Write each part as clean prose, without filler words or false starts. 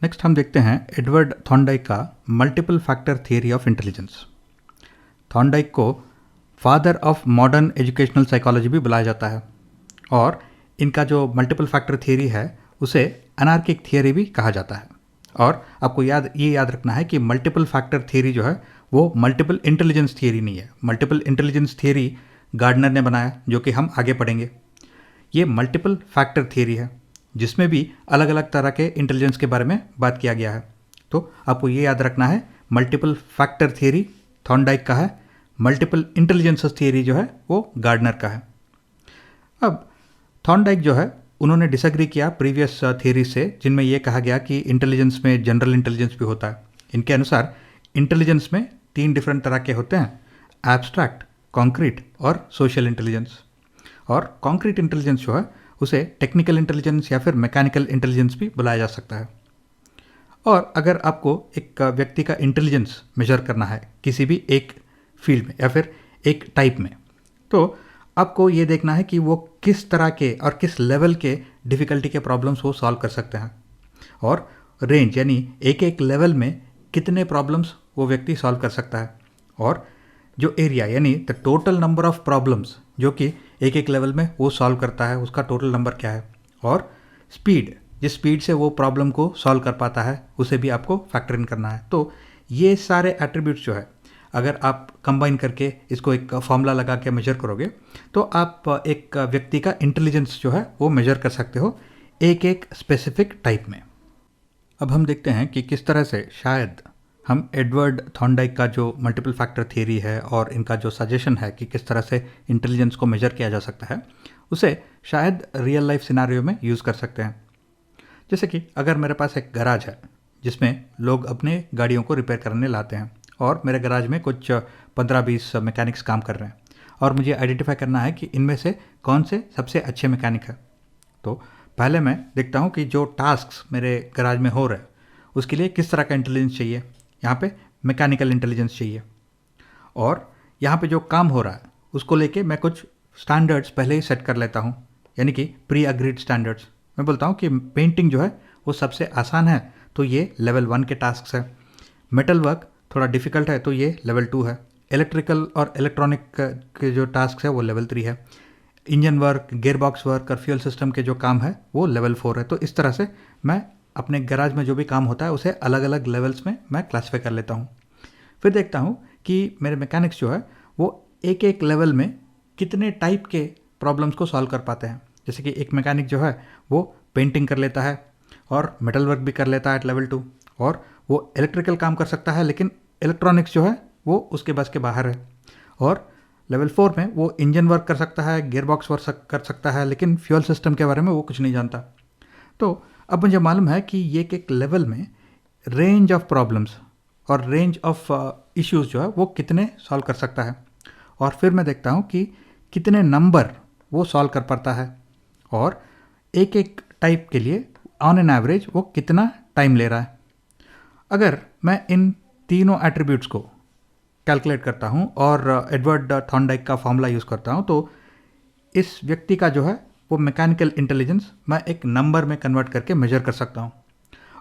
Next हम देखते हैं एडवर्ड थॉर्नडाइक का multiple factor theory of intelligence. Thorndike को father of modern educational psychology भी बुलाया जाता है और इनका जो मल्टीपल फैक्टर थियरी है उसे अनार्किक थियरी भी कहा जाता है। और आपको याद रखना है कि मल्टीपल फैक्टर थियरी जो है वो मल्टीपल इंटेलिजेंस थियरी नहीं है। मल्टीपल इंटेलिजेंस थियरी गार्डनर ने बनाया, जो कि हम आगे पढ़ेंगे। ये मल्टीपल फैक्टर थियरी है जिसमें भी अलग अलग तरह के इंटेलिजेंस के बारे में बात किया गया है। तो आपको ये याद रखना है, मल्टीपल फैक्टर थियरी थॉर्नडाइक का है, मल्टीपल इंटेलिजेंस थियरी जो है वो गार्डनर का है। अब थॉर्नडाइक जो है उन्होंने डिसएग्री किया प्रीवियस थियरी से, जिनमें यह कहा गया कि इंटेलिजेंस में जनरल इंटेलिजेंस भी होता है। इनके अनुसार इंटेलिजेंस में 3 डिफरेंट तरह के होते हैं, एब्स्ट्रैक्ट, कॉन्क्रीट और सोशल इंटेलिजेंस। और कॉन्क्रीट इंटेलिजेंस जो है उसे टेक्निकल इंटेलिजेंस या फिर मैकेनिकल इंटेलिजेंस भी बुलाया जा सकता है। और अगर आपको एक व्यक्ति का इंटेलिजेंस मेजर करना है किसी भी एक फील्ड में या फिर एक टाइप में, तो आपको ये देखना है कि वो किस तरह के और किस लेवल के डिफ़िकल्टी के प्रॉब्लम्स वो सॉल्व कर सकते हैं। और रेंज यानी एक एक लेवल में कितने प्रॉब्लम्स वो व्यक्ति सॉल्व कर सकता है। और जो एरिया यानी the total number of problems जो कि एक एक लेवल में वो सॉल्व करता है, उसका टोटल नंबर क्या है। और स्पीड, जिस स्पीड से वो प्रॉब्लम को सॉल्व कर पाता है, उसे भी आपको फैक्टर इन करना है। तो ये सारे एट्रीब्यूट्स जो है अगर आप कंबाइन करके इसको एक फॉर्मूला लगा के मेजर करोगे तो आप एक व्यक्ति का इंटेलिजेंस जो है वो मेजर कर सकते हो एक एक स्पेसिफिक टाइप में। अब हम देखते हैं कि किस तरह से शायद हम एडवर्ड थॉर्नडाइक का जो मल्टीपल फैक्टर थियरी है और इनका जो सजेशन है कि किस तरह से इंटेलिजेंस को मेजर किया जा सकता है, उसे शायद रियल लाइफ सिनारियो में यूज़ कर सकते हैं। जैसे कि अगर मेरे पास एक गराज है जिसमें लोग अपने गाड़ियों को रिपेयर करने लाते हैं और मेरे गराज में कुछ 15-20 मैकेनिक्स काम कर रहे हैं और मुझे आइडेंटिफाई करना है कि इनमें से कौन से सबसे अच्छे मैकेनिक है। तो पहले मैं देखता हूँ कि जो टास्क्स मेरे गराज में हो रहे हैं उसके लिए किस तरह का इंटेलिजेंस चाहिए। यहाँ पे मैकेनिकल इंटेलिजेंस चाहिए। और यहाँ पे जो काम हो रहा है उसको लेके मैं कुछ स्टैंडर्ड्स पहले ही सेट कर लेता हूँ, यानी कि प्री अग्रीड स्टैंडर्ड्स। मैं बोलता हूँ कि पेंटिंग जो है वो सबसे आसान है तो ये लेवल 1 के टास्क है, मेटल वर्क थोड़ा डिफिकल्ट है तो ये लेवल 2 है, इलेक्ट्रिकल और इलेक्ट्रॉनिक के जो टास्क है वो लेवल 3 है, engine work, gear box work और फ्यूल सिस्टम के जो काम है वो लेवल 4 है। तो इस तरह से मैं अपने गैराज में जो भी काम होता है उसे अलग अलग लेवल्स में मैं क्लासीफाई कर लेता हूँ। फिर देखता हूँ कि मेरे मैकेनिक्स जो है वो एक एक लेवल में कितने टाइप के प्रॉब्लम्स को सॉल्व कर पाते हैं। जैसे कि एक मैकेनिक जो है वो पेंटिंग कर लेता है और मेटल वर्क भी कर लेता है एट लेवल 2, और वो इलेक्ट्रिकल काम कर सकता है लेकिन इलेक्ट्रॉनिक्स जो है वो उसके बस के बाहर है। और लेवल 4 में वो इंजन वर्क कर सकता है, गियर बॉक्स वर्क कर सकता है, लेकिन फ्यूल सिस्टम के बारे में वो कुछ नहीं जानता। तो अब मुझे मालूम है कि ये एक लेवल में रेंज ऑफ प्रॉब्लम्स और रेंज ऑफ इश्यूज जो है वो कितने सॉल्व कर सकता है। और फिर मैं देखता हूँ कि कितने नंबर वो सॉल्व कर पाता है और एक एक टाइप के लिए ऑन एन एवरेज वो कितना टाइम ले रहा है। अगर मैं इन तीनों एट्रीब्यूट्स को कैलकुलेट करता हूँ और एडवर्ड थॉर्नडाइक का फॉर्मूला यूज़ करता हूँ तो इस व्यक्ति का जो है वो मैकेनिकल इंटेलिजेंस मैं एक नंबर में कन्वर्ट करके मेजर कर सकता हूँ।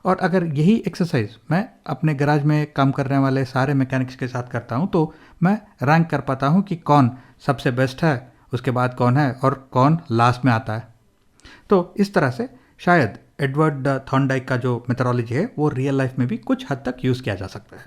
और अगर यही एक्सरसाइज मैं अपने गैराज में काम करने वाले सारे मैकेनिक्स के साथ करता हूँ तो मैं रैंक कर पाता हूँ कि कौन सबसे बेस्ट है, उसके बाद कौन है और कौन लास्ट में आता है। तो इस तरह से शायद एडवर्ड थॉर्नडाइक का जो मेथोडोलॉजी है वो रियल लाइफ में भी कुछ हद तक यूज़ किया जा सकता है।